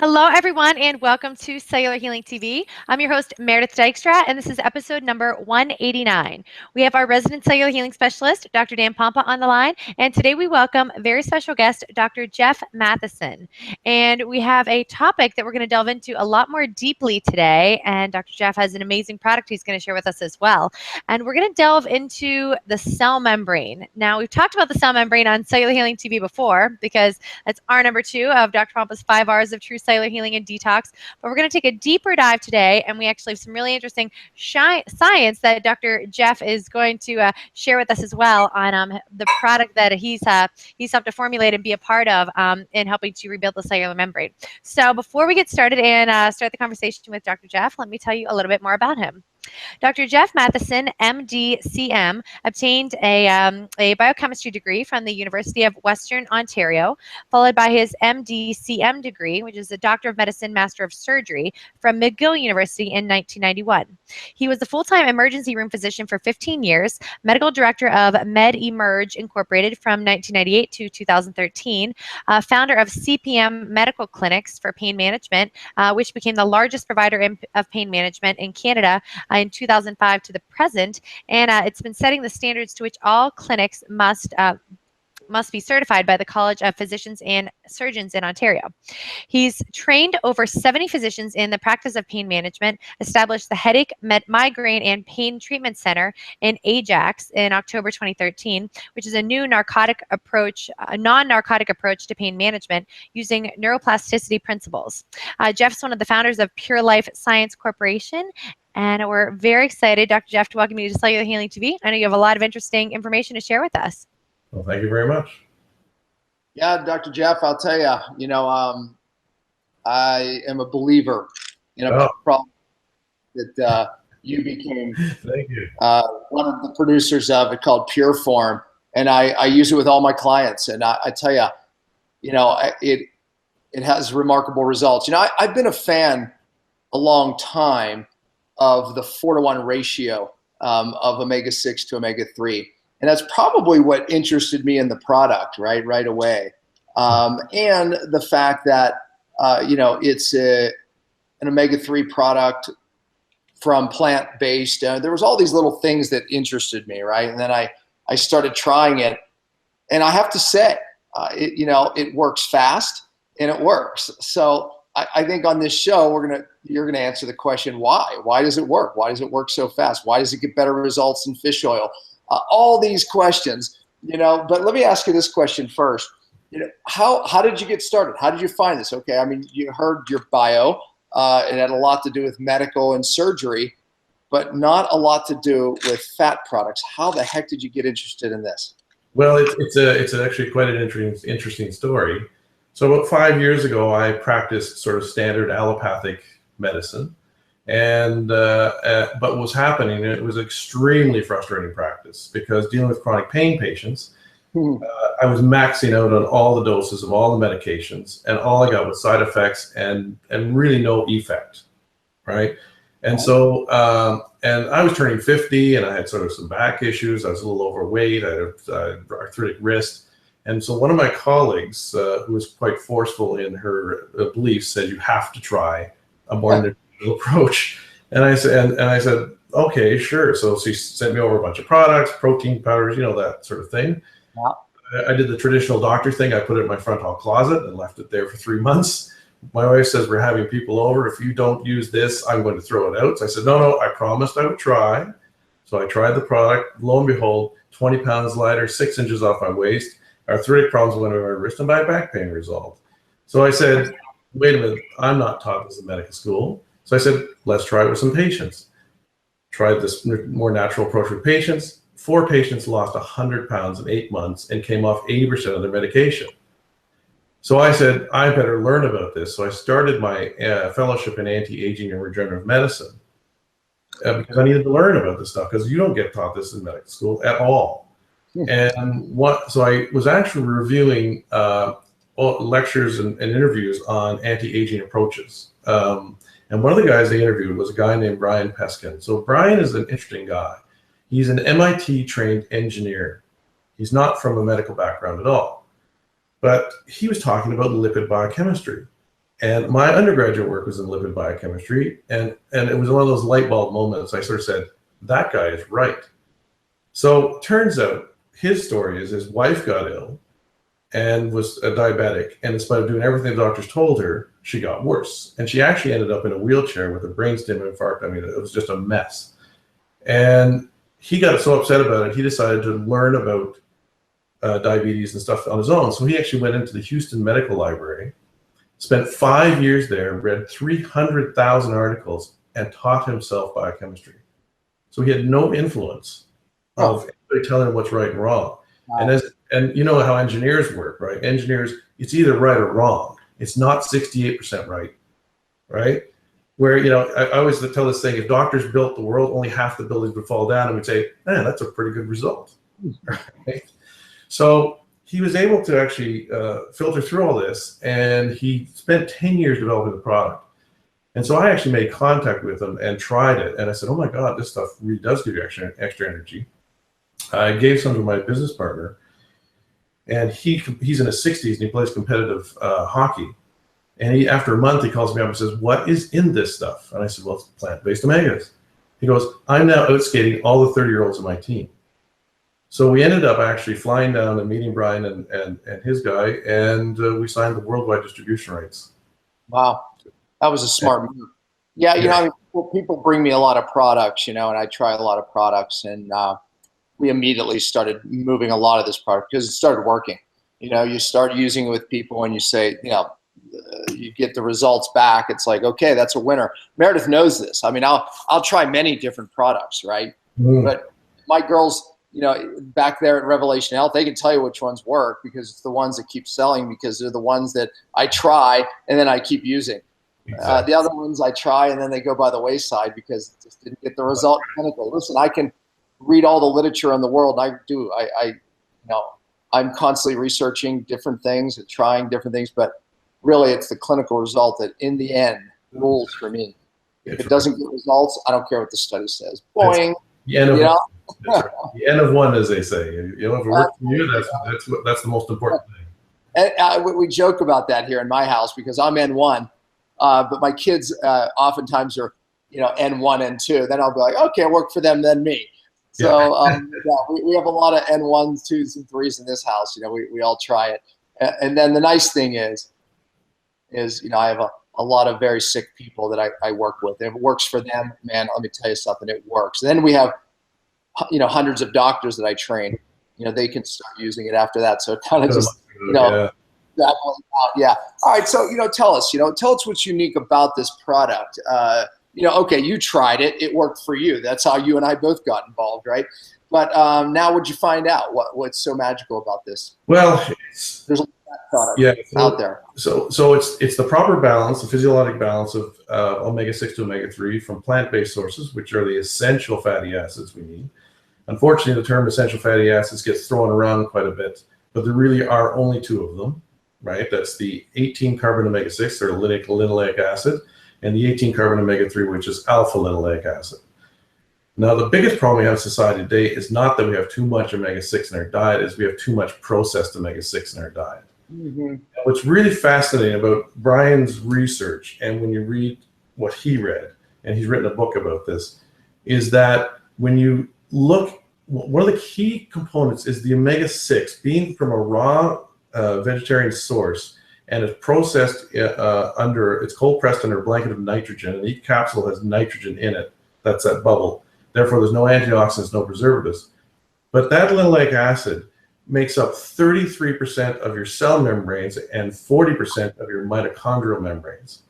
Hello, everyone, and welcome to Cellular Healing TV. I'm your host, Meredith Dykstra, and this is episode number 189. We have our resident cellular healing specialist, Dr. Dan Pompa, on the line, and today we welcome a very special guest, Dr. Jeff Matheson. And we have a topic that we're going to delve into a lot more deeply today, and Dr. Jeff has an amazing product he's going to share with us as well. And we're going to delve into the cell membrane. Now, we've talked about the cell membrane on Cellular Healing TV before, because that's our number 2 of Dr. Pompa's 5 R's of True Cellular Healing and Detox. But we're going to take a deeper dive today, and we actually have some really interesting science that Dr. Jeff is going to share with us as well on the product that he's helped to formulate and be a part of in helping to rebuild the cellular membrane. So before we get started and start the conversation with Dr. Jeff, let me tell you a little bit more about him. Dr. Jeff Matheson, MD, CM, obtained a biochemistry degree from the University of Western Ontario, followed by his MD, CM degree, which is a Doctor of Medicine, Master of Surgery, from McGill University in 1991. He was a full-time emergency room physician for 15 years, medical director of MedEmerge Incorporated from 1998 to 2013, founder of CPM Medical Clinics for Pain Management, which became the largest provider of pain management in Canada in 2005 to the present, and it's been setting the standards to which all clinics must be certified by the College of Physicians and Surgeons in Ontario. He's trained over 70 physicians in the practice of pain management, established the Headache, Migraine, and Pain Treatment Center in Ajax in October 2013, which is a new non-narcotic approach to pain management using neuroplasticity principles. Jeff's one of the founders of Pure Life Science Corporation, and we're very excited, Dr. Jeff, to welcome you to Cellular Healing TV. I know you have a lot of interesting information to share with us. Well, thank you very much. Yeah, Dr. Jeff, I'll tell you, I am a believer in a problem that you became thank you. One of the producers of it, called Pure Form, and I use it with all my clients. And I tell you, it has remarkable results. I've been a fan a long time of the 4-to-1 ratio of omega-6 to omega-3. And that's probably what interested me in the product right away. And the fact that, it's an omega-3 product from plant-based. There was all these little things that interested me, right? And then I started trying it. And I have to say, it works fast and it works. So I think on this show, you're gonna answer the question, why? Why does it work? Why does it work so fast? Why does it get better results than fish oil? All these questions, but let me ask you this question first. How did you get started? How did you find this? Okay, I mean, you heard your bio. It had a lot to do with medical and surgery, but not a lot to do with fat products. How the heck did you get interested in this? Well, it's actually quite an interesting story. So about 5 years ago, I practiced sort of standard allopathic medicine. And but what was happening, it was extremely frustrating practice, because dealing with chronic pain patients, I was maxing out on all the doses of all the medications, and all I got was side effects and really no effect, right? And so, and I was turning 50, and I had sort of some back issues. I was a little overweight. I had an arthritic wrist. And so one of my colleagues, who was quite forceful in her beliefs, said, you have to try a more natural approach. And I said, okay, sure. So she sent me over a bunch of products, protein powders, that sort of thing. Yeah. I did the traditional doctor thing. I put it in my front hall closet and left it there for 3 months. My wife says, we're having people over. If you don't use this, I'm going to throw it out. So I said, no, I promised I would try. So I tried the product. Lo and behold, 20 pounds lighter, 6 inches off my waist. Arthritic problems went away, my wrist, and my back pain resolved. So I said, wait a minute, I'm not taught this in medical school. So I said, let's try it with some patients. Tried this more natural approach with patients. 4 patients lost 100 pounds in 8 months and came off 80% of their medication. So I said, I better learn about this. So I started my fellowship in anti-aging and regenerative medicine because I needed to learn about this stuff, because you don't get taught this in medical school at all. And so I was actually reviewing lectures and interviews on anti-aging approaches. And one of the guys they interviewed was a guy named Brian Peskin. So Brian is an interesting guy. He's an MIT trained engineer. He's not from a medical background at all. But he was talking about lipid biochemistry. And my undergraduate work was in lipid biochemistry, and it was one of those light bulb moments. I sort of said, that guy is right. So turns out his story is his wife got ill and was a diabetic, and in spite of doing everything the doctors told her, she got worse. And she actually ended up in a wheelchair with a brainstem infarct. I mean, it was just a mess. And he got so upset about it, he decided to learn about diabetes and stuff on his own. So he actually went into the Houston Medical Library, spent 5 years there, read 300,000 articles, and taught himself biochemistry. So he had no influence of anybody telling him what's right and wrong. Wow. And you know how engineers work, right? Engineers, it's either right or wrong. It's not 68% right? Where, you know, I always tell this thing, if doctors built the world, only half the buildings would fall down, and we'd say, man, that's a pretty good result, right? So he was able to actually filter through all this, and he spent 10 years developing the product. And so I actually made contact with him and tried it, and I said, oh my God, this stuff really does give you extra energy. I gave some to my business partner, and he's in his 60s, and he plays competitive hockey. And after a month, he calls me up and says, what is in this stuff? And I said, well, it's plant-based omegas. He goes, I'm now out skating all the 30-year-olds on my team. So we ended up actually flying down and meeting Brian and his guy, and we signed the worldwide distribution rights. Wow. That was a smart move. Yeah, you know, I mean, people bring me a lot of products, you know, and I try a lot of products, and we immediately started moving a lot of this product because it started working. You know, you start using it with people and you say, you know, you get the results back. It's like, okay, that's a winner. Meredith knows this. I mean, I'll try many different products, right? But my girls, you know, back there at Revelation Health, they can tell you which ones work because it's the ones that keep selling, because they're the ones that I try and then I keep using. Exactly. The other ones I try and then they go by the wayside because it just didn't get the result clinically. Listen, I can read all the literature in the world. I do. You know, I'm constantly researching different things and trying different things, but really it's the clinical result that in the end rules for me. If it doesn't get results, I don't care what the study says. Boing. The end of one. Right. The end of one, as they say. You know, if it works for you, that's the most important thing. And we joke about that here in my house because I'm N1, but my kids oftentimes are, you know, N1, N2. Then I'll be like, okay, work for them, then me. So yeah, we have a lot of N1s, 2s, and 3s in this house. You know, we all try it. And then the nice thing is, you know, I have a lot of very sick people that I work with. If it works for them, man, let me tell you something, it works. And then we have, you know, hundreds of doctors that I train. You know, they can start using it after that. So it kind of just, you know, yeah. All right, so, you know, tell us what's unique about this product. You know, okay, you tried it. It worked for you. That's how you and I both got involved, right? But now what'd you find out? What's so magical about this? Well, there's a lot of product out there. So it's the proper balance, the physiologic balance of omega-6 to omega-3 from plant-based sources, which are the essential fatty acids we need. Unfortunately, the term essential fatty acids gets thrown around quite a bit, but there really are only two of them, right? That's the 18-carbon omega-6, or linoleic acid, and the 18-carbon omega-3, which is alpha-linoleic acid. Now, the biggest problem we have in society today is not that we have too much omega-6 in our diet, is we have too much processed omega-6 in our diet. Mm-hmm. What's really fascinating about Brian's research, and when you read what he read, and he's written a book about this, is that when you look, one of the key components is the omega-6 being from a raw vegetarian source, and it's processed it's cold pressed under a blanket of nitrogen, and each capsule has nitrogen in it. That's that bubble. Therefore, there's no antioxidants, no preservatives. But that linoleic acid makes up 33% of your cell membranes and 40% of your mitochondrial membranes.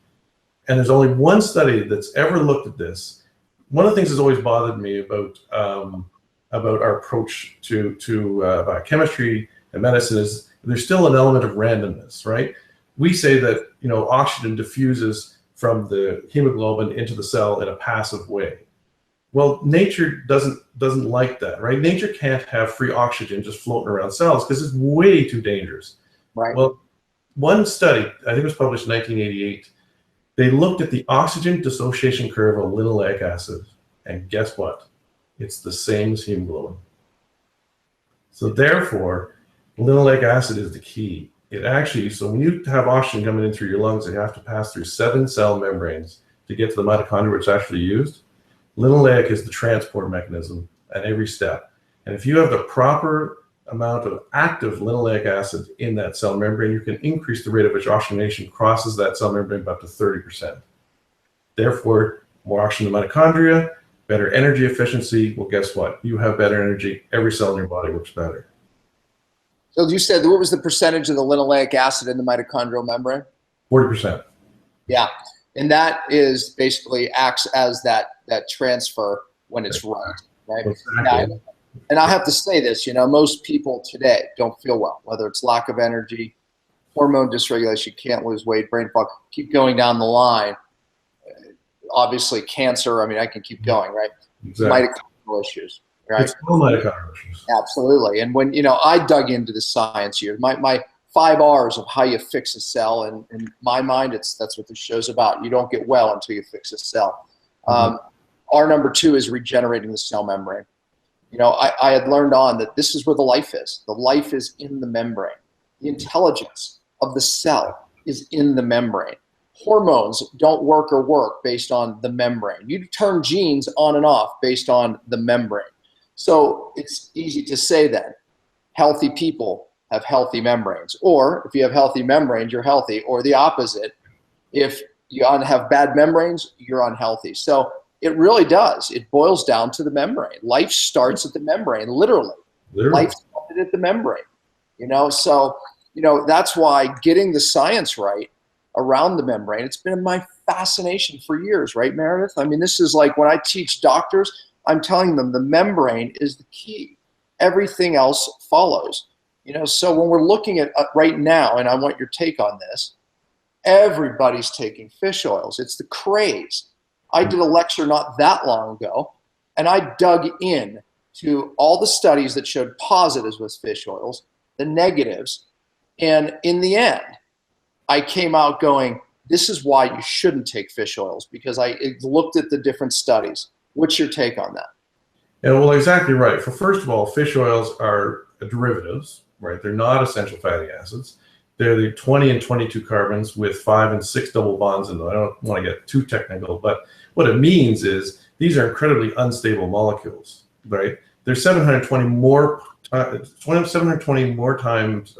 And there's only one study that's ever looked at this. One of the things that's always bothered me about our approach to biochemistry and medicine is there's still an element of randomness, right? We say that, you know, oxygen diffuses from the hemoglobin into the cell in a passive way. Well, nature doesn't like that, right? Nature can't have free oxygen just floating around cells because it's way too dangerous. Right. Well, one study, I think it was published in 1988, they looked at the oxygen dissociation curve of linoleic acid, and guess what? It's the same as hemoglobin. So therefore, linoleic acid is the key. It actually, so when you have oxygen coming in through your lungs, you have to pass through 7 cell membranes to get to the mitochondria where it's actually used. Linoleic is the transport mechanism at every step. And if you have the proper amount of active linoleic acid in that cell membrane, you can increase the rate at which oxygenation crosses that cell membrane by up to 30%. Therefore, more oxygen to mitochondria, better energy efficiency. Well, guess what? You have better energy. Every cell in your body works better. So you said, what was the percentage of the linoleic acid in the mitochondrial membrane? 40%. Yeah, and that is basically acts as that transfer when it's right? Exactly. Now, and I have to say this, most people today don't feel well, whether it's lack of energy, hormone dysregulation, can't lose weight, brain fog, keep going down the line. Obviously, cancer. I mean, I can keep going, right? Exactly. Mitochondrial issues, right? It's all mitochondrial issues. Absolutely. And when I dug into the science here, my 5 R's of how you fix a cell, and in my mind, that's what this show's about. You don't get well until you fix a cell. R number 2 is regenerating the cell membrane. I had learned on that this is where the life is. The life is in the membrane. The intelligence of the cell is in the membrane. Hormones don't work based on the membrane. You turn genes on and off based on the membrane. So it's easy to say then, healthy people have healthy membranes. Or if you have healthy membranes, you're healthy. Or the opposite, if you have bad membranes, you're unhealthy. So it really does. It boils down to the membrane. Life starts at the membrane, literally. Life started at the membrane. So that's why getting the science right around the membrane, it's been my fascination for years, right, Meredith? I mean, this is like when I teach doctors, I'm telling them the membrane is the key. Everything else follows. So when we're looking at right now, and I want your take on this, everybody's taking fish oils. It's the craze. I did a lecture not that long ago, and I dug in to all the studies that showed positives with fish oils, the negatives, and in the end, I came out going, this is why you shouldn't take fish oils, because I looked at the different studies. What's your take on that? Yeah, well, exactly right. First of all, fish oils are derivatives, right? They're not essential fatty acids. They're the 20 and 22 carbons with 5 and 6 double bonds in them. I don't want to get too technical, but what it means is these are incredibly unstable molecules, right? They're 720 more times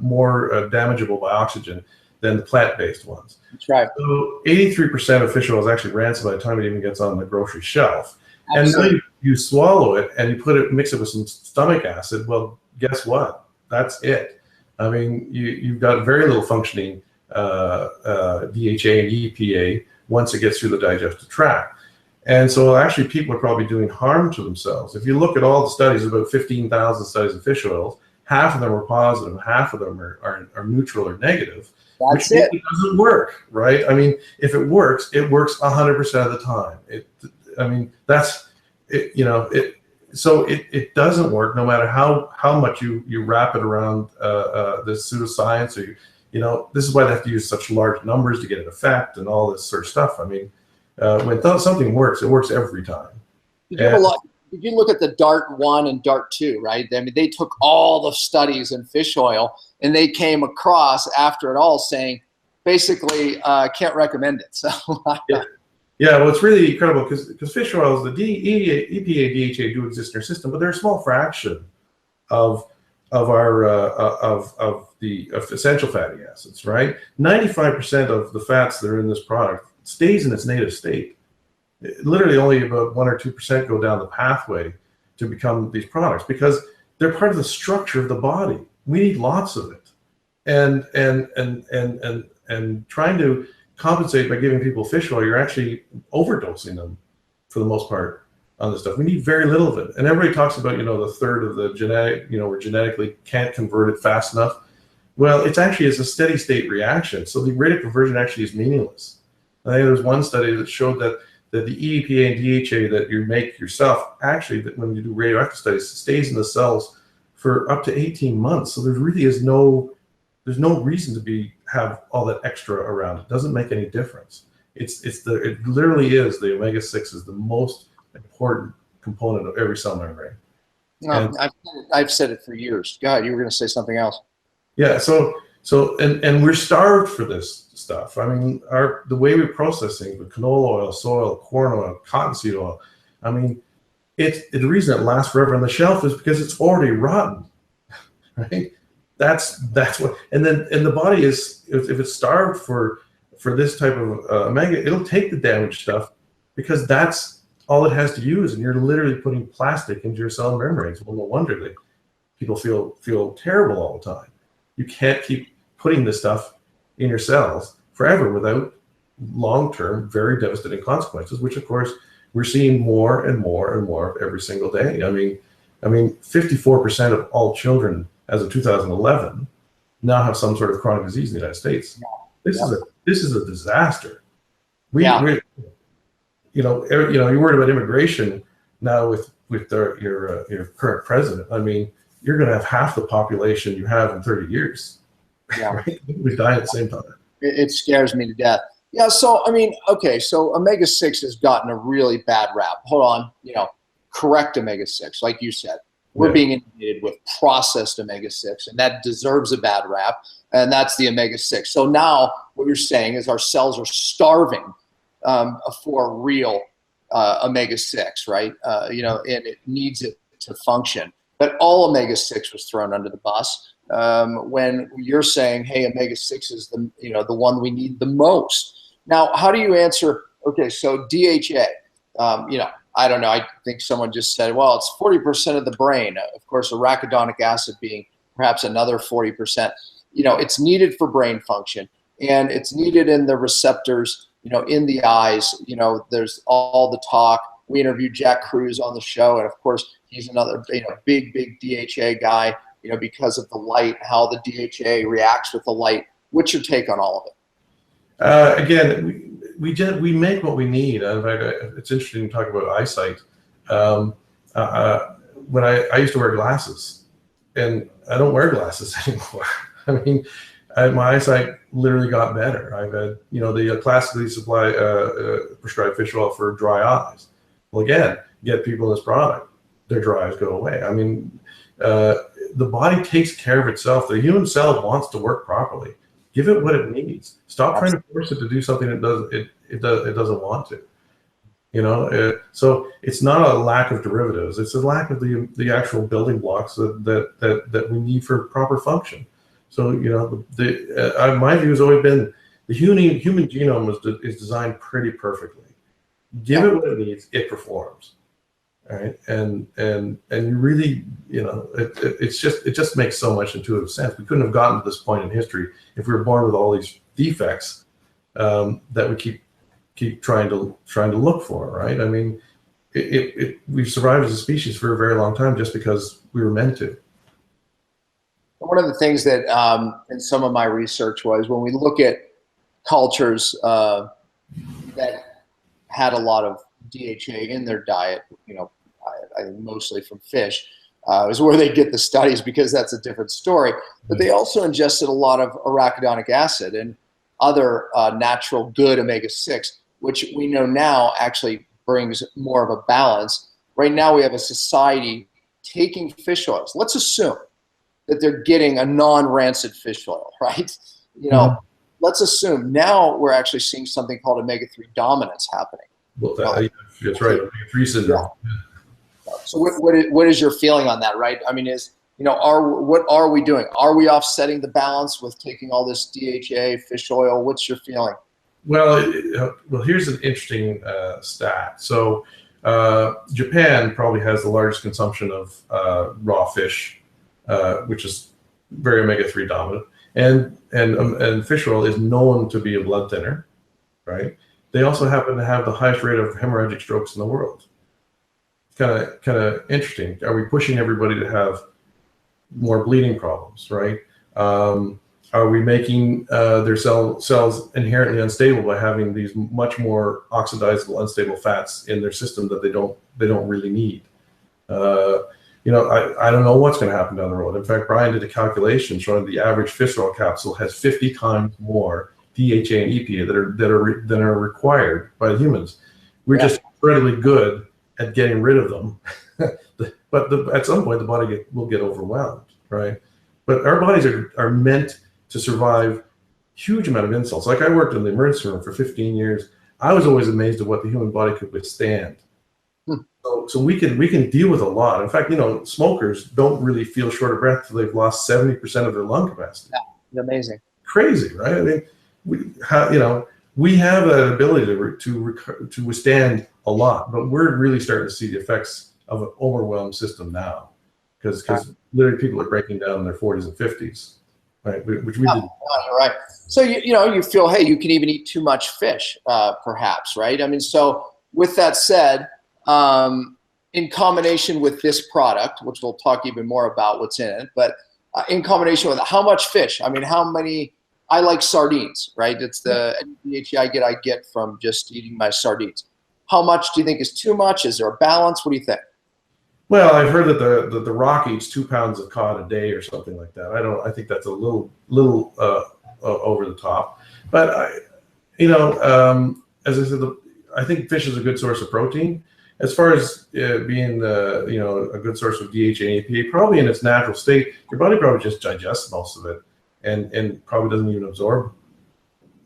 more damageable by oxygen than the plant-based ones. That's right. So 83% of fish oil is actually rancid by the time it even gets on the grocery shelf. Absolutely. And then you swallow it and you mix it with some stomach acid. Well, guess what? That's it. I mean, you've got very little functioning DHA and EPA once it gets through the digestive tract. And so actually people are probably doing harm to themselves. If you look at all the studies, about 15,000 studies of fish oils, half of them are positive, half of them are neutral or negative. That's it. It doesn't work, right? I mean, if it works 100% of the time. So it doesn't work no matter how much you wrap it around this pseudoscience, or this is why they have to use such large numbers to get an effect and all this sort of stuff. I mean, when something works, it works every time. Did you look at the DART 1 and DART 2, right? I mean, they took all the studies in fish oil and they came across after it all saying, basically, can't recommend it. So Yeah, well, it's really incredible because fish oils, the EPA, DHA do exist in our system, but they're a small fraction of the essential fatty acids, right? 95% of the fats that are in this product stays in its native state. Literally only about 1 or 2% go down the pathway to become these products because they're part of the structure of the body. We need lots of it, and trying to compensate by giving people fish oil, you're actually overdosing them for the most part on this stuff. We need very little of it, and everybody talks about the third of the genetic, we genetically can't convert it fast enough. Well, it's a steady state reaction, so the rate of conversion actually is meaningless. I think there's one study that showed that the EPA and DHA that you make yourself, actually, that when you do radioactive studies, stays in the cells for up to 18 months. So there really is there's no reason to have all that extra around. It doesn't make any difference. It literally is, the omega-6 is the most important component of every cell membrane. No, I've said it for years. God, you were going to say something else. Yeah. And we're starved for this stuff. I mean, the way we process things with canola oil, soy oil, corn oil, cottonseed oil. I mean, the reason it lasts forever on the shelf is because it's already rotten, right? That's what. And the body is, if it's starved for this type of omega, it'll take the damaged stuff because that's all it has to use, and you're literally putting plastic into your cell membranes. Well, no wonder that people feel terrible all the time. You can't keep putting this stuff in your cells forever without long-term, very devastating consequences, which of course we're seeing more and more and more of every single day. I mean, 54% of all children as of 2011 now have some sort of chronic disease in the United States. This is a disaster. You're worried about immigration now with your current president. I mean, you're going to have half the population you have in 30 years. Yeah, right? We die at the same time. It scares me to death. Yeah, so I mean, okay, so omega-6 has gotten a really bad rap. Hold on, correct omega-6, like you said. We're being inundated with processed omega-6, and that deserves a bad rap, and that's the omega-6. So now what you're saying is our cells are starving for real omega-6, right? And it needs it to function. But all omega-6 was thrown under the bus when you're saying, hey, omega-6 is the one we need the most. Now, how do you answer, okay, so DHA, I don't know. I think someone just said, well, it's 40% of the brain. Of course, arachidonic acid being perhaps another 40%. It's needed for brain function, and it's needed in the receptors, in the eyes. There's all the talk. We interviewed Jack Cruz on the show, and of course, he's another big DHA guy, because of the light, how the DHA reacts with the light. What's your take on all of it? Again, we make what we need. In fact, it's interesting to talk about eyesight. When I used to wear glasses, and I don't wear glasses anymore. I mean, my eyesight literally got better. I've had, the classically prescribed fish oil for dry eyes. Well, again, get people this product, their dry eyes go away. I mean, the body takes care of itself. The human cell wants to work properly. Give it what it needs. Stop trying to force it to do something it doesn't want to. So it's not a lack of derivatives. It's a lack of the actual building blocks that we need for proper function. So my view has always been the human genome is designed pretty perfectly. Give it what it needs, it performs. All right, and you really, it just makes so much intuitive sense. We couldn't have gotten to this point in history if we were born with all these defects that we keep trying to look for. Right? I mean, we've survived as a species for a very long time just because we were meant to. One of the things that in some of my research was when we look at cultures that had a lot of DHA in their diet, I think mostly from fish, is where they get the studies, because that's a different story. But they also ingested a lot of arachidonic acid and other natural good omega-6, which we know now actually brings more of a balance. Right now we have a society taking fish oils. Let's assume that they're getting a non-rancid fish oil, right? Let's assume now we're actually seeing something called omega-3 dominance happening. Well, that's right. Omega-3 syndrome. Yeah. So what is your feeling on that, right? I mean, what are we doing? Are we offsetting the balance with taking all this DHA, fish oil? What's your feeling? Well, here's an interesting stat. So Japan probably has the largest consumption of raw fish, which is very omega-3 dominant, and fish oil is known to be a blood thinner, right? They also happen to have the highest rate of hemorrhagic strokes in the world. Kind of interesting. Are we pushing everybody to have more bleeding problems, right? Are we making their cells inherently unstable by having these much more oxidizable, unstable fats in their system that they don't really need? I don't know what's going to happen down the road. In fact, Brian did a calculation showing the average fish oil capsule has 50 times more DHA and EPA that are required by humans. We're just incredibly good at getting rid of them, but at some point the body will get overwhelmed, right? But our bodies are meant to survive huge amount of insults. Like I worked in the emergency room for 15 years. I was always amazed at what the human body could withstand. So we can deal with a lot. In fact, smokers don't really feel short of breath until they've lost 70% of their lung capacity. Yeah, amazing. Crazy, right? I mean, we have that ability to withstand a lot, but we're really starting to see the effects of an overwhelmed system now, because literally people are breaking down in their 40s and 50s, right? Which we did. You're right. So you feel, hey, you can even eat too much fish, perhaps, right? I mean, so with that said, in combination with this product, which we'll talk even more about what's in it, but in combination with how much fish? I mean, how many? I like sardines, right? It's the DHA I get from just eating my sardines. How much do you think is too much? Is there a balance? What do you think? Well, I've heard that the Rock eats 2 pounds of cod a day or something like that. I think that's a little over the top. But as I said, I think fish is a good source of protein. As far as being a good source of DHA and EPA, probably in its natural state, your body probably just digests most of it, and probably doesn't even absorb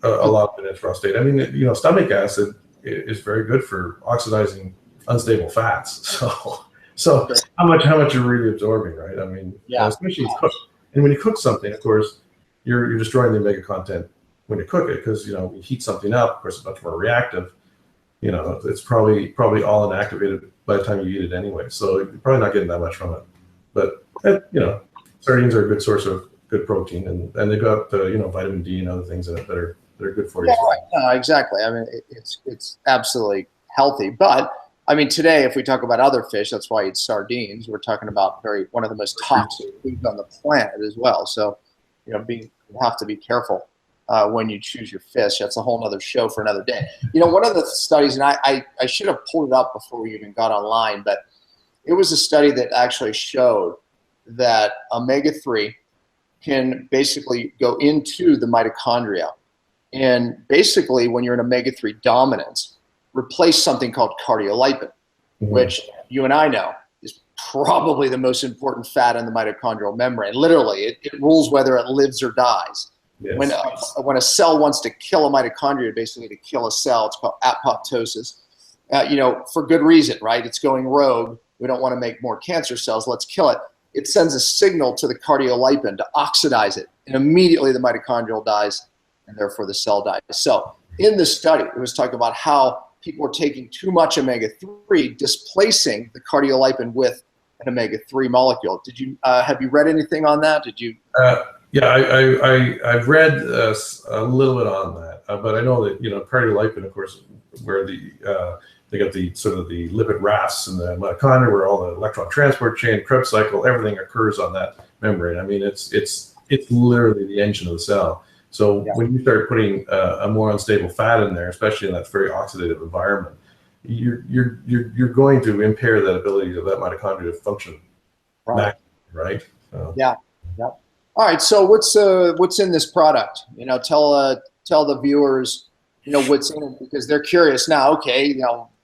a lot of it in its raw state. I mean, stomach acid is very good for oxidizing unstable fats. So how much you're really absorbing, right? I mean, especially cooked. And when you cook something, of course, you're destroying the omega content when you cook it, because you heat something up. Of course, it's much more reactive. It's probably all inactivated by the time you eat it anyway. So you're probably not getting that much from it. But sardines are a good source of good protein, and they've got vitamin D and other things in it that are good for you. Yeah, right. No, exactly. I mean, it's absolutely healthy. But I mean, today, if we talk about other fish, that's why I eat sardines. We're talking about one of the most toxic foods on the planet as well. So, you have to be careful when you choose your fish. That's a whole other show for another day. One of the studies, and I should have pulled it up before we even got online, but it was a study that actually showed that omega-3 can basically go into the mitochondria. And basically, when you're in omega-3 dominance, replace something called cardiolipin, which you and I know is probably the most important fat in the mitochondrial membrane. Literally, it rules whether it lives or dies. Yes. When a cell wants to kill a mitochondria, basically to kill a cell, it's called apoptosis. For good reason, right? It's going rogue. We don't want to make more cancer cells. Let's kill it. It sends a signal to the cardiolipin to oxidize it, and immediately the mitochondrial dies, and therefore the cell dies. So in this study, it was talking about how people were taking too much omega-3, displacing the cardiolipin with an omega-3 molecule. Did you have you read anything on that? Did you? I've read a little bit on that, but I know that cardiolipin, of course, where they got the sort of the lipid rafts in the mitochondria, where all the electron transport chain, Krebs cycle, everything occurs on that membrane. I mean, it's literally the engine of the cell. So when you start putting a more unstable fat in there, especially in that very oxidative environment, you're going to impair that ability of that mitochondria to function, right? So. Yeah. All right. So what's in this product? Tell the viewers, what's in it, because they're curious now. Okay,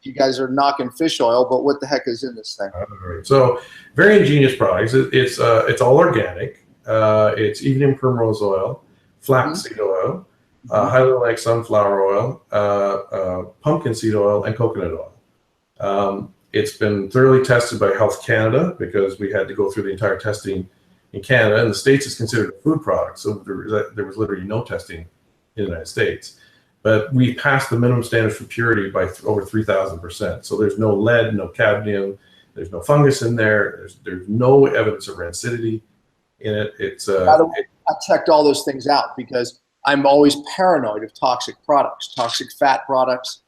you guys are knocking fish oil, but what the heck is in this thing? Right. So very ingenious products. It's all organic. It's evening primrose oil, flaxseed oil, hyaluronic sunflower oil, pumpkin seed oil, and coconut oil. It's been thoroughly tested by Health Canada, because we had to go through the entire testing in Canada. In the States, it's considered a food product, so there was literally no testing in the United States. But we passed the minimum standards for purity by over 3,000%. So there's no lead, no cadmium, there's no fungus in there. There's no evidence of rancidity in it. By the way, I checked all those things out because I'm always paranoid of toxic products, toxic fat products,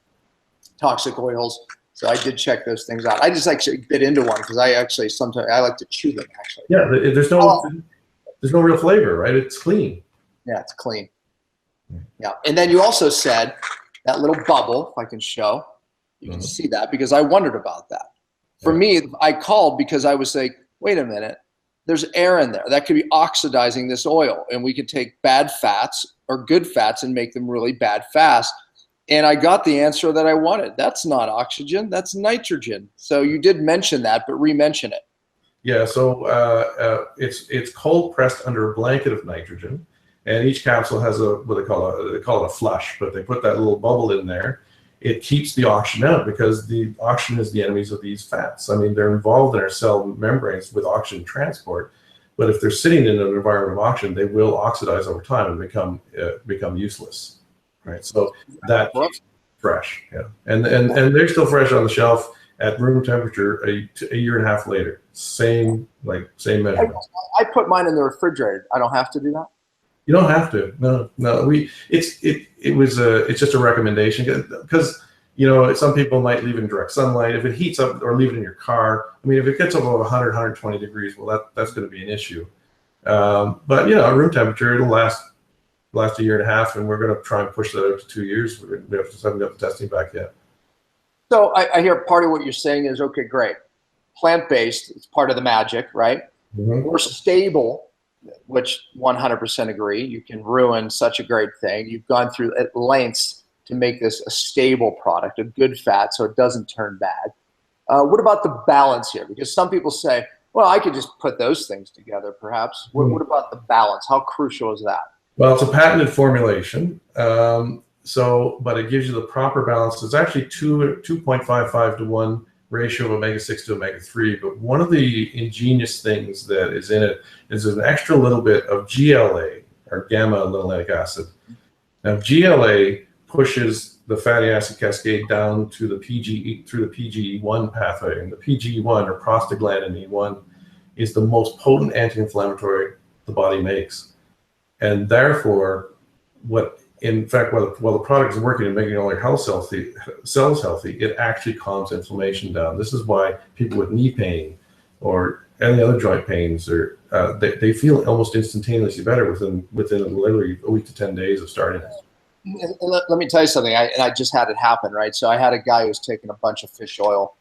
toxic oils. So I did check those things out. I just actually bit into one because sometimes I like to chew them actually. Yeah, there's no real flavor, right? It's clean. Yeah, it's clean. Yeah, and then you also said that little bubble, if I can show, you can see that, because I wondered about that. For me, I called because I was like, wait a minute, there's air in there. That could be oxidizing this oil, and we could take bad fats or good fats and make them really bad fast. And I got the answer that I wanted. That's not oxygen, that's nitrogen. So you did mention that, but re-mention it. Yeah, so it's cold pressed under a blanket of nitrogen, and each capsule has what they call it a flush, but they put that little bubble in there. It keeps the oxygen out because the oxygen is the enemies of these fats. I mean, they're involved in our cell membranes with oxygen transport, but if they're sitting in an environment of oxygen, they will oxidize over time and become useless, right? So that keeps fresh, yeah, and they're still fresh on the shelf at room temperature a year and a half later. Same measurement. I put mine in the refrigerator. I don't have to do that. You don't have to. No. It's just a recommendation because some people might leave it in direct sunlight. If it heats up, or leave it in your car. I mean, if it gets above 100, 120 degrees, well, that's going to be an issue. But room temperature, it'll last a year and a half, and we're going to try and push that out to 2 years. We haven't got the testing back yet. So I hear part of what you're saying is, okay, great. Plant-based, it's part of the magic, right? Mm-hmm. We're stable, which 100% agree. You can ruin such a great thing. You've gone through at lengths to make this a stable product, a good fat, so it doesn't turn bad. What about the balance here? Because some people say, well, I could just put those things together, perhaps. What about the balance? How crucial is that? Well, it's a patented formulation. But it gives you the proper balance. It's actually 2.55 to 1 ratio of omega-6 to omega-3. But one of the ingenious things that is in it is an extra little bit of GLA, or gamma linolenic acid. Now, GLA pushes the fatty acid cascade down to the through the PGE1 pathway, and the PGE1, or prostaglandin E1, is the most potent anti-inflammatory the body makes, and therefore, while the product is working and making all your cells healthy, it actually calms inflammation down. This is why people with knee pain or any other joint pains, or they feel almost instantaneously better within literally a week to 10 days of starting it. Let me tell you something. I just had it happen, right? So I had a guy who was taking a bunch of fish oil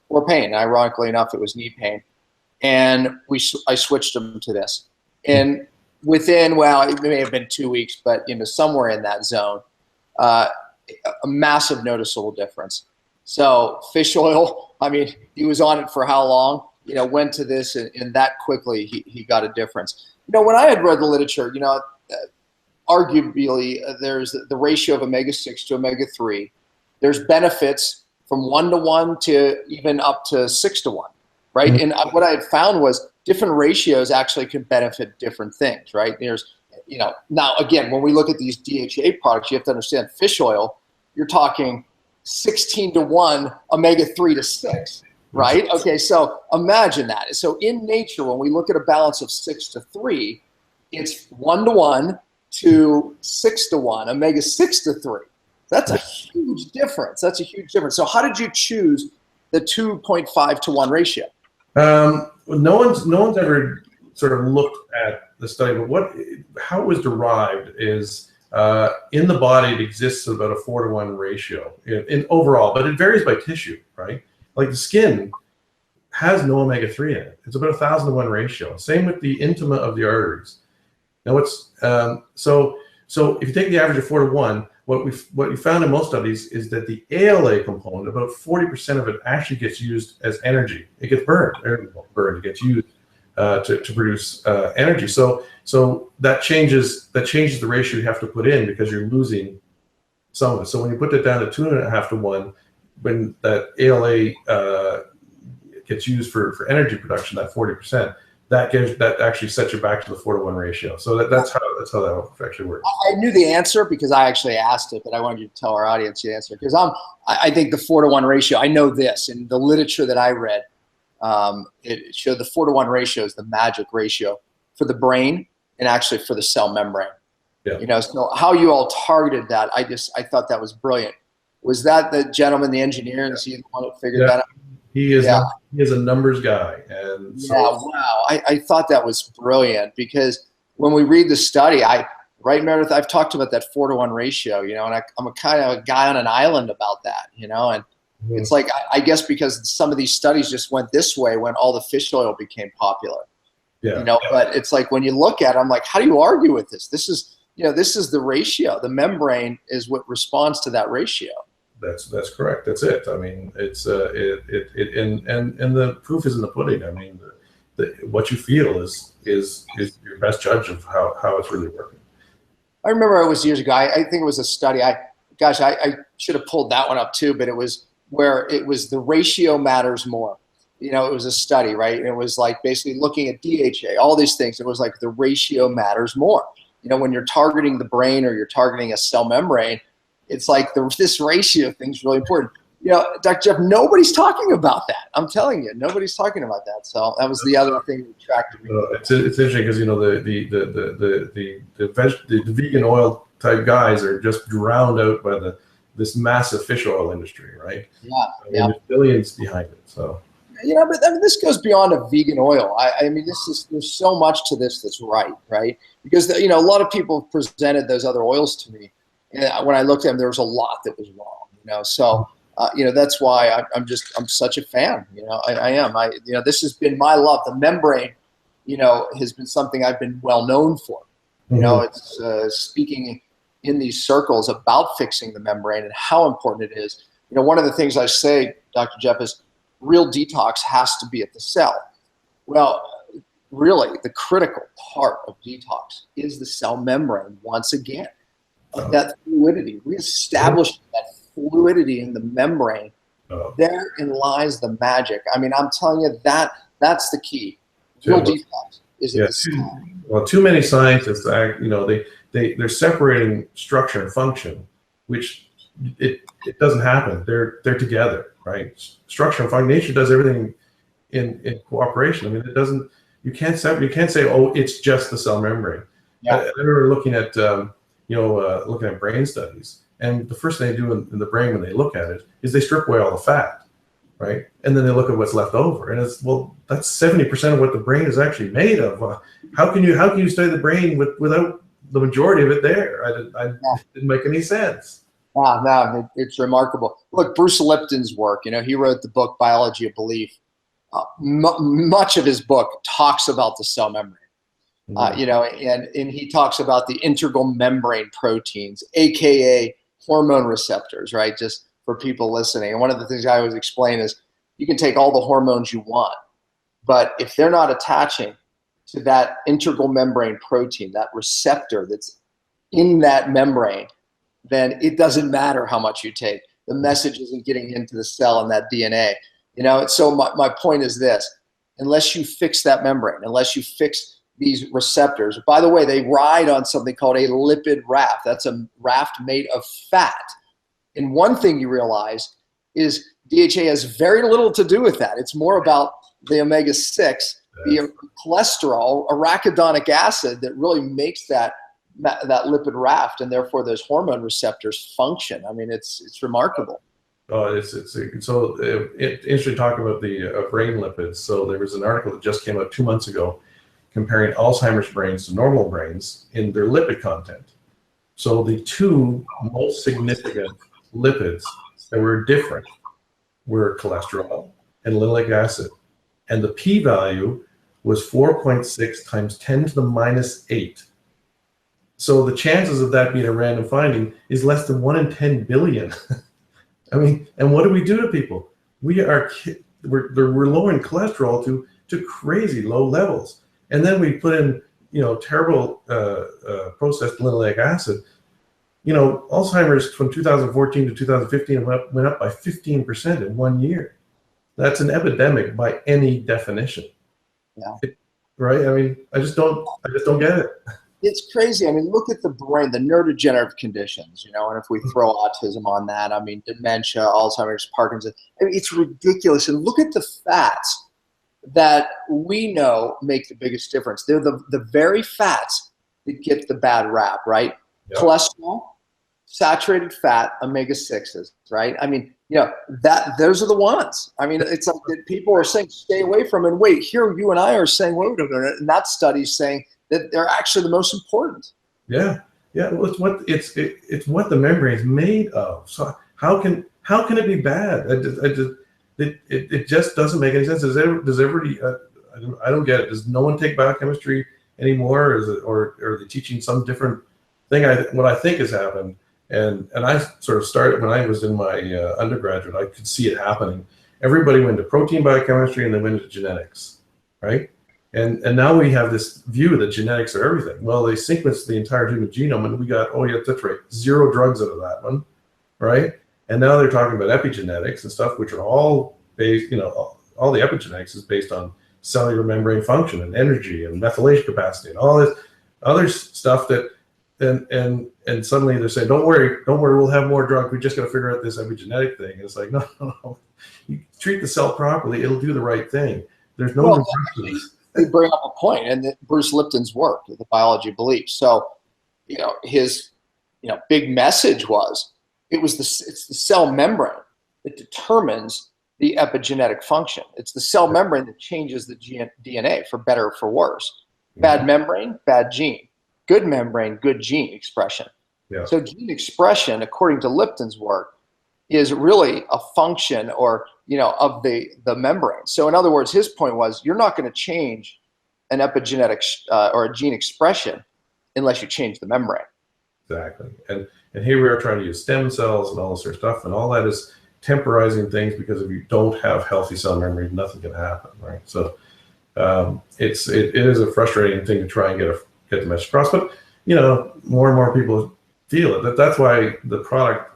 for pain. Ironically enough, it was knee pain, and I switched him to this, and within, well, it may have been 2 weeks, but somewhere in that zone, a massive noticeable difference. So fish oil, I mean, he was on it for how long? Went to this, and that quickly he got a difference. When I had read the literature, arguably there's the ratio of omega-6 to omega-3. There's benefits from 1 to 1 to even up to 6 to 1, right? Mm-hmm. And what I had found was different ratios actually can benefit different things, right? There's, now again, when we look at these DHA products, you have to understand fish oil, you're talking 16 to 1, omega-3 to 6, right? Okay, so imagine that. So in nature, when we look at a balance of 6 to 3, it's 1 to 1 to 6 to 1, omega-6 to 3. That's a huge difference. That's a huge difference. So how did you choose the 2.5 to 1 ratio? No one's ever sort of looked at the study, but how it was derived is in the body it exists at about a 4 to 1 ratio in overall, but it varies by tissue, right? Like the skin has no omega-3 in it. It's about 1,000 to 1 ratio. Same with the intima of the arteries. Now so if you take the average of 4 to 1, what we found in most studies is that the ALA component, about 40% of it actually gets used as energy. It gets burned. It gets used to produce energy. So that changes the ratio you have to put in because you're losing some of it. So when you put that down to 2.5 to 1, when that ALA gets used for energy production, that 40%. That actually sets you back to the 4 to 1 ratio. So that's how that actually works. I knew the answer because I actually asked it, but I wanted you to tell our audience the answer because I think the 4 to 1 ratio. I know this in the literature that I read. It showed the 4 to 1 ratio is the magic ratio for the brain and actually for the cell membrane. Yeah. So how you all targeted that, I thought that was brilliant. Was that the gentleman, the engineer, and the one that figured that out? He is a numbers guy, and so wow, I thought that was brilliant because when we read the study, right, Meredith, I've talked about that 4 to 1 ratio, and I'm a kind of a guy on an island about that, and it's like I guess because some of these studies just went this way when all the fish oil became popular, but it's like when you look at it, I'm like, how do you argue with this? This is the ratio. The membrane is what responds to that ratio. That's correct. That's it. I mean, it's and the proof is in the pudding. I mean, what you feel is your best judge of how it's really working. I remember it was years ago. I think it was a study. I should have pulled that one up too, but it was where it was the ratio matters more. It was a study, right? And it was like basically looking at DHA, all these things. It was like the ratio matters more. When you're targeting the brain or you're targeting a cell membrane, it's like this ratio thing is really important. Dr. Jeff, nobody's talking about that. I'm telling you, nobody's talking about that. So that was the other thing that attracted me. It's interesting because the vegan oil type guys are just drowned out by this massive fish oil industry, right? Yeah, There's billions behind it. So but this goes beyond a vegan oil. I mean, there's so much to this that's right? Because a lot of people presented those other oils to me, and when I looked at them, there was a lot that was wrong. So. That's why I'm such a fan. I am. This has been my love. The membrane, has been something I've been well known for. It's speaking in these circles about fixing the membrane and how important it is. One of the things I say, Dr. Jeff, is real detox has to be at the cell. Well, really, the critical part of detox is the cell membrane. Once again, that fluidity, reestablishing that fluidity in the membrane, therein lies the magic. I mean, I'm telling you that's the key. Real detox is at the cell. Well, too many scientists, they're separating structure and function, which it doesn't happen. They're together, right? Structure and function. Nature does everything in cooperation. I mean, it doesn't. You can't say, oh, it's just the cell membrane. Yeah. I remember looking at brain studies. And the first thing they do in the brain when they look at it is they strip away all the fat, right? And then they look at what's left over, and it's that's 70% of what the brain is actually made of. How can you study the brain without the majority of it there? I didn't make any sense. No, it's remarkable. Look, Bruce Lipton's work. He wrote the book Biology of Belief. Much of his book talks about the cell membrane. And he talks about the integral membrane proteins, aka hormone receptors, right? Just for people listening. And one of the things I always explain is you can take all the hormones you want, but if they're not attaching to that integral membrane protein, that receptor that's in that membrane, then it doesn't matter how much you take. The message isn't getting into the cell and that DNA. So my point is this: unless you fix that membrane, unless you fix these receptors. By the way, they ride on something called a lipid raft. That's a raft made of fat. And one thing you realize is DHA has very little to do with that. It's more about the omega-6, the cholesterol, arachidonic acid that really makes that lipid raft, and therefore those hormone receptors function. I mean, it's remarkable. Oh, it's interesting talking about the brain lipids. So there was an article that just came out 2 months ago comparing Alzheimer's brains to normal brains in their lipid content. So the two most significant lipids that were different were cholesterol and linoleic acid. And the p-value was 4.6 times 10 to the minus 8. So the chances of that being a random finding is less than 1 in 10 billion. I mean, and what do we do to people? We're lowering cholesterol to crazy low levels. And then we put in, terrible processed linoleic acid. Alzheimer's from 2014 to 2015 went up by 15% in 1 year. That's an epidemic by any definition. Yeah. Right? I mean, I just don't get it. It's crazy. I mean, look at the brain, the neurodegenerative conditions, and if we throw autism on that, I mean, dementia, Alzheimer's, Parkinson's, I mean, it's ridiculous. And look at the fats that we know make the biggest difference. They're the very fats that get the bad rap, right? Yep. Cholesterol, saturated fat, omega-6s, right? I mean, those are the ones. I mean, it's like that people are saying stay away from, and wait, here you and I are saying wait a minute, and that study's saying that they're actually the most important. Yeah. Well, it's what the membrane is made of. So how can it be bad? It just doesn't make any sense. Does everybody? I don't get it. Does no one take biochemistry anymore? Or are they teaching some different thing? What I think has happened, and I sort of started when I was in my undergraduate. I could see it happening. Everybody went to protein biochemistry and they went to genetics, right? And now we have this view that genetics are everything. Well, they sequenced the entire human genome, and we got, oh yeah, that's right, 0 drugs out of that one, right? And now they're talking about epigenetics and stuff, which are all based, all the epigenetics is based on cellular membrane function and energy and methylation capacity and all this other stuff that, and suddenly they're saying, don't worry, we'll have more drugs. We just got to figure out this epigenetic thing. And it's like, no, you treat the cell properly, it'll do the right thing. There's no reverse to this. They bring up a point, and Bruce Lipton's work, the biology beliefs. So, his, big message was, it's the cell membrane that determines the epigenetic function. It's the cell membrane that changes the DNA for better or for worse. Bad membrane, bad gene. Good membrane, good gene expression. Yeah. So gene expression, according to Lipton's work, is really a function of the membrane. So in other words, his point was, you're not going to change an epigenetic or a gene expression unless you change the membrane. Exactly. And here we are trying to use stem cells and all this sort of stuff, and all that is temporizing things, because if you don't have healthy cell memory, nothing can happen, right? So it is a frustrating thing to try and get the message across, but more and more people feel it. That's why the product,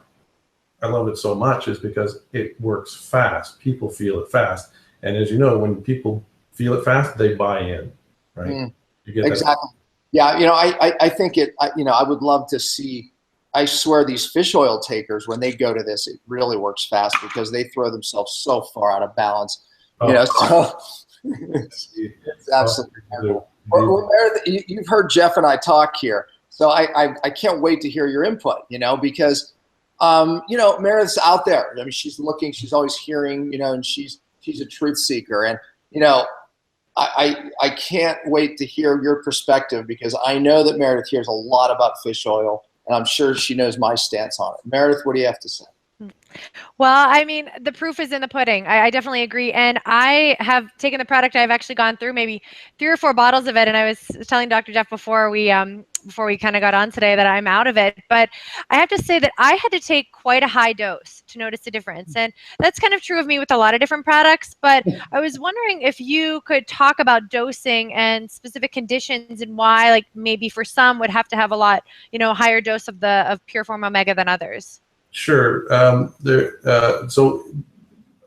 I love it so much, is because it works fast. People feel it fast, and as you know, when people feel it fast, they buy in, right? You get exactly. That? Yeah, I think I would love to see. I swear these fish oil takers, when they go to this, it really works fast, because they throw themselves so far out of balance. So it's absolutely terrible. Well, Meredith, you've heard Jeff and I talk here, so I can't wait to hear your input. Because Meredith's out there. I mean, she's looking, she's always hearing, and she's a truth seeker, and I can't wait to hear your perspective, because I know that Meredith hears a lot about fish oil, and I'm sure she knows my stance on it. Meredith, what do you have to say? Well, I mean, the proof is in the pudding. I definitely agree. And I have taken the product. I've actually gone through maybe 3 or 4 bottles of it. And I was telling Dr. Jeff before we kind of got on today that I'm out of it. But I have to say that I had to take quite a high dose to notice the difference. And that's kind of true of me with a lot of different products. But I was wondering if you could talk about dosing and specific conditions, and why, like, maybe for some would have to have a lot, higher dose of pure form omega than others. Sure. So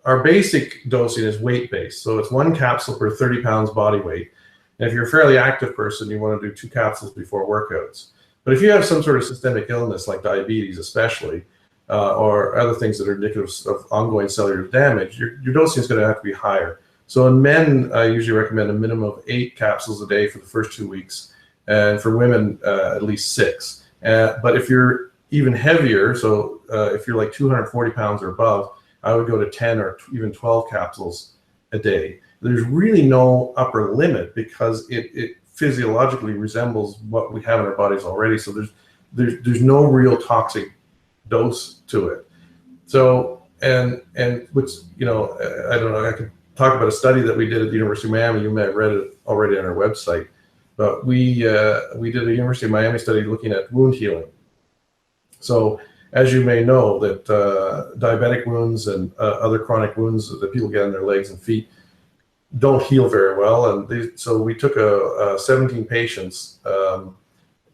our basic dosing is weight-based. So it's 1 capsule per 30 pounds body weight. And if you're a fairly active person, you want to do 2 capsules before workouts. But if you have some sort of systemic illness, like diabetes especially, or other things that are indicative of ongoing cellular damage, your dosing is going to have to be higher. So in men, I usually recommend a minimum of 8 capsules a day for the first 2 weeks. And for women, at least 6. But if you're even heavier, so if you're like 240 pounds or above, I would go to 10 or even 12 capsules a day. There's really no upper limit, because it physiologically resembles what we have in our bodies already. So there's no real toxic dose to it. So and which I don't know, I could talk about a study that we did at the University of Miami. You may have read it already on our website, but we did a University of Miami study looking at wound healing. So as you may know, that diabetic wounds and other chronic wounds that people get on their legs and feet don't heal very well. And so we took 17 patients that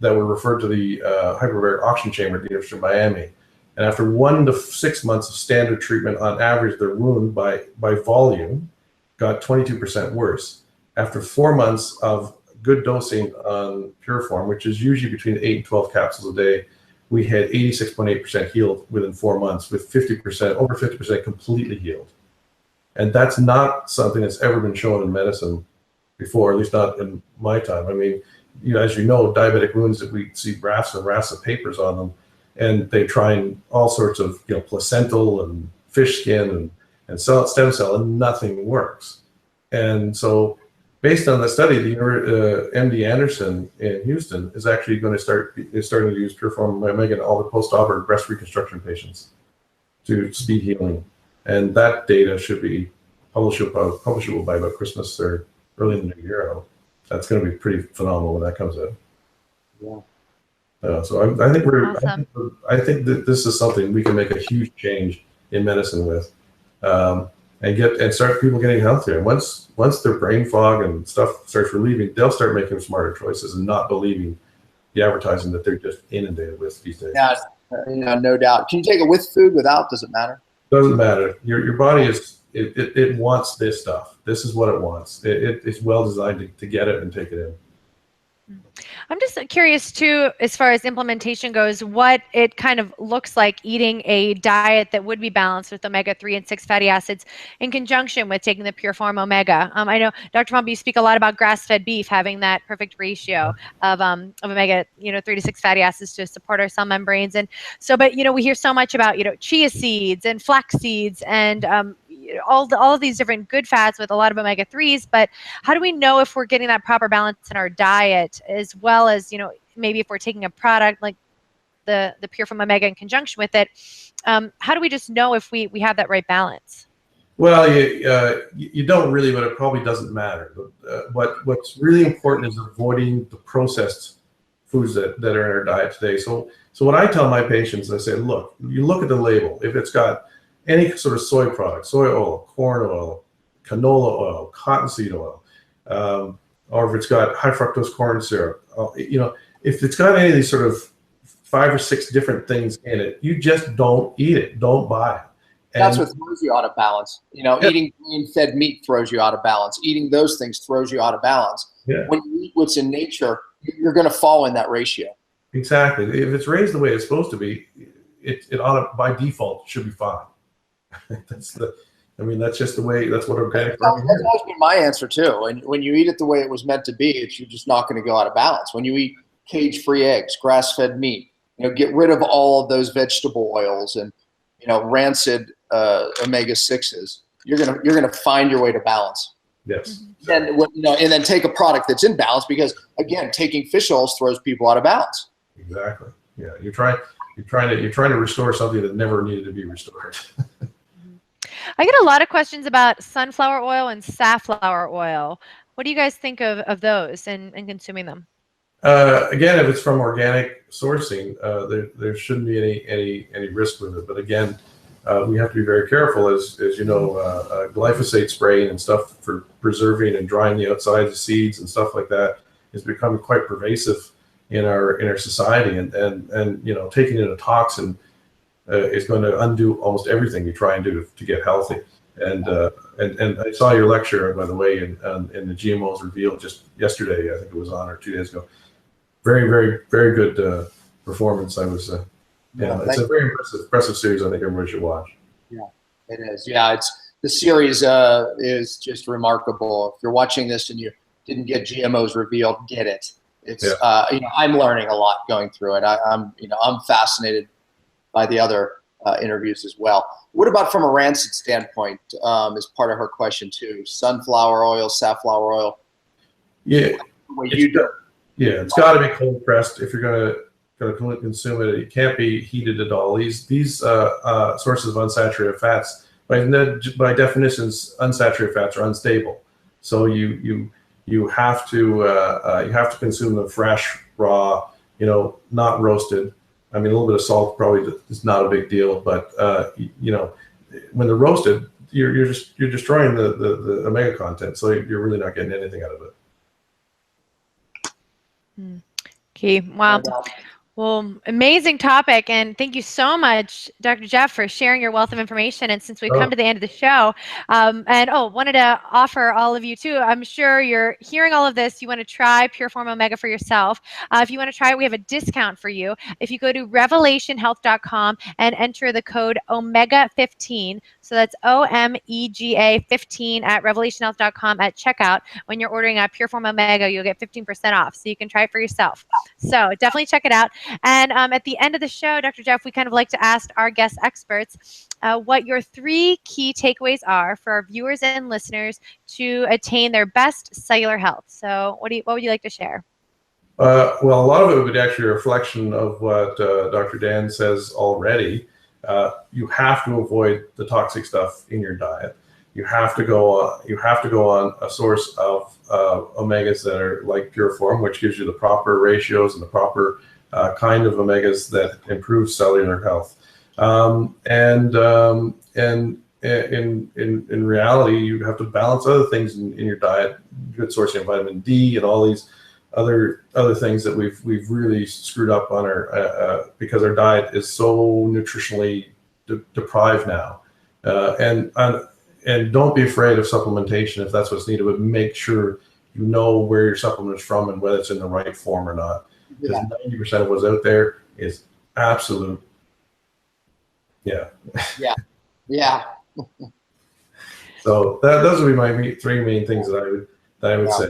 were referred to the hyperbaric oxygen chamber at the University of Miami. And after 1 to 6 months of standard treatment, on average, their wound by volume got 22% worse. After 4 months of good dosing on pure form, which is usually between 8 and 12 capsules a day, we had 86.8% healed within 4 months, with over 50% completely healed. And that's not something that's ever been shown in medicine before, at least not in my time. I mean, as you know, diabetic wounds, that we see rafts and rafts of papers on them, and they try all sorts of placental and fish skin and stem cell, and nothing works. And so, based on the study, the MD Anderson in Houston is actually going to starting to use pure form omega in all the post-operative breast reconstruction patients to speed healing. And that data should be publishable by about Christmas or early in the new year. That's going to be pretty phenomenal when that comes out. Yeah. So I think Awesome. I think that this is something we can make a huge change in medicine with. And and start people getting healthier. And once their brain fog and stuff starts relieving, they'll start making smarter choices and not believing the advertising that they're just inundated with these days. Yeah, no doubt. Can you take it with food, without? Does it matter? Doesn't matter. Your body it wants this stuff. This is what it wants. It's well designed to get it and take it in. I'm just curious too, as far as implementation goes, what it kind of looks like eating a diet that would be balanced with omega-3 and 6 fatty acids in conjunction with taking the Pure Form Omega. I know, Dr. Pompa, you speak a lot about grass-fed beef having that perfect ratio of omega, 3 to 6 fatty acids to support our cell membranes. And so, but, we hear so much about, chia seeds and flax seeds and all of these different good fats with a lot of omega-3s, but how do we know if we're getting that proper balance in our diet, as well as, maybe if we're taking a product like the Pure Form Omega in conjunction with it, how do we just know if we have that right balance? Well, you don't really, but it probably doesn't matter. What's really important is avoiding the processed foods that are in our diet today. So what I tell my patients, I say, look, you look at the label. If it's got any sort of soy product, soy oil, corn oil, canola oil, cottonseed oil, or if it's got high fructose corn syrup, if it's got any of these sort of 5 or 6 different things in it, you just don't eat it, don't buy it. And that's what throws you out of balance. Eating grain-fed meat throws you out of balance. Eating those things throws you out of balance. Yeah. When you eat what's in nature, you're going to fall in that ratio. Exactly. If it's raised the way it's supposed to be, it ought to, by default, should be fine. That's just the way. That's what organic. That's always been my answer too. And when you eat it the way it was meant to be, you're just not going to go out of balance. When you eat cage-free eggs, grass-fed meat, get rid of all of those vegetable oils and rancid omega-6s. You're gonna find your way to balance. Yes. And then take a product that's in balance, because again, taking fish oils throws people out of balance. Exactly. Yeah. You're trying to restore something that never needed to be restored. I get a lot of questions about sunflower oil and safflower oil. What do you guys think of those and consuming them? Again, if it's from organic sourcing, there shouldn't be any risk with it. But again, we have to be very careful, as you know, glyphosate spraying and stuff for preserving and drying the outside of seeds and stuff like that is becoming quite pervasive in our society, and taking in a toxin is going to undo almost everything you try and do to get healthy. And I saw your lecture, by the way, in the GMOs revealed just yesterday. I think it was on, or 2 days ago. Very, very, very good performance. I was, it's a very impressive series. I think everybody should watch. Yeah, it is. Yeah, the series is just remarkable. If you're watching this and you didn't get GMOs revealed, get it. It's I'm learning a lot going through it. I'm fascinated by the other interviews as well. What about from a rancid standpoint? Is part of her question too. Sunflower oil, safflower oil. Yeah. You do. Yeah, it's got to be cold pressed if you're going to consume it. It can't be heated at all. These sources of unsaturated fats, by definitions, unsaturated fats are unstable. So you have to consume them fresh, raw, not roasted. I mean, a little bit of salt probably is not a big deal, but when they're roasted, you're destroying the omega content, so you're really not getting anything out of it. Okay, wow. Well, amazing topic, and thank you so much, Dr. Jeff, for sharing your wealth of information. And since we've come to the end of the show, wanted to offer all of you too, I'm sure you're hearing all of this, you want to try Pure Form Omega for yourself. If you want to try it, we have a discount for you. If you go to revelationhealth.com and enter the code OMEGA15, so that's OMEGA 15 at revelationhealth.com at checkout. When you're ordering a Pure Form Omega, you'll get 15% off, so you can try it for yourself. So definitely check it out. And at the end of the show, Dr. Jeff, we kind of like to ask our guest experts what your 3 key takeaways are for our viewers and listeners to attain their best cellular health. So what would you like to share? Well, a lot of it would be actually a reflection of what Dr. Dan says already. You have to avoid the toxic stuff in your diet. You have to go on a source of omegas that are like Pure Form, which gives you the proper ratios and the proper kind of omegas that improve cellular health. And in reality, you have to balance other things in your diet, good sourcing of vitamin D and all these other things that we've really screwed up on our because our diet is so nutritionally deprived now. And don't be afraid of supplementation if that's what's needed, but make sure you know where your supplement is from and whether it's in the right form or not. Because 90% of what's out there is absolute. Yeah. So those would be my three main things that I would say.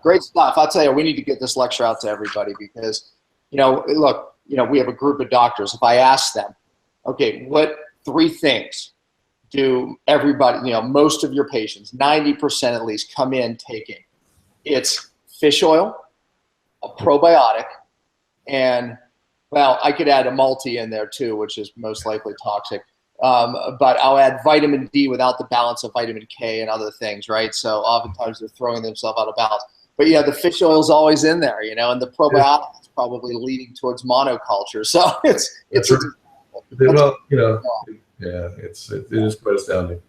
Great stuff. I'll tell you, we need to get this lecture out to everybody because, look, we have a group of doctors. If I ask them, okay, what 3 things do everybody, most of your patients, 90% at least, come in taking? It's fish oil, a probiotic, and, well, I could add a multi in there too, which is most likely toxic. But I'll add vitamin D without the balance of vitamin K and other things, right? So oftentimes they're throwing themselves out of balance. But the fish oil is always in there, and the probiotic is probably leading towards monoculture. So it is quite astounding.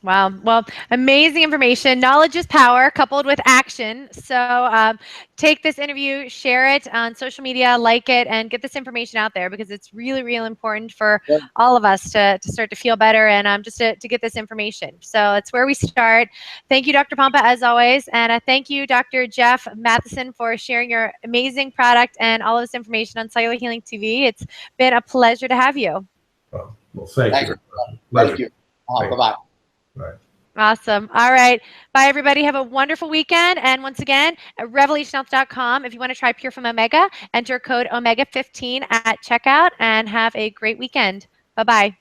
Wow. Well, amazing information. Knowledge is power coupled with action. So take this interview, share it on social media, like it, and get this information out there because it's really, really important for all of us to start to feel better and just to get this information. So it's where we start. Thank you, Dr. Pompa, as always. And thank you, Dr. Jeff Matheson, for sharing your amazing product and all of this information on Cellular Healing TV. It's been a pleasure to have you. Well, thank you. Thank you. Bye-bye. Right. Awesome. All right. Bye, everybody. Have a wonderful weekend. And once again, at revolutionhealth.com, if you want to try Pure from Omega, enter code Omega15 at checkout and have a great weekend. Bye-bye.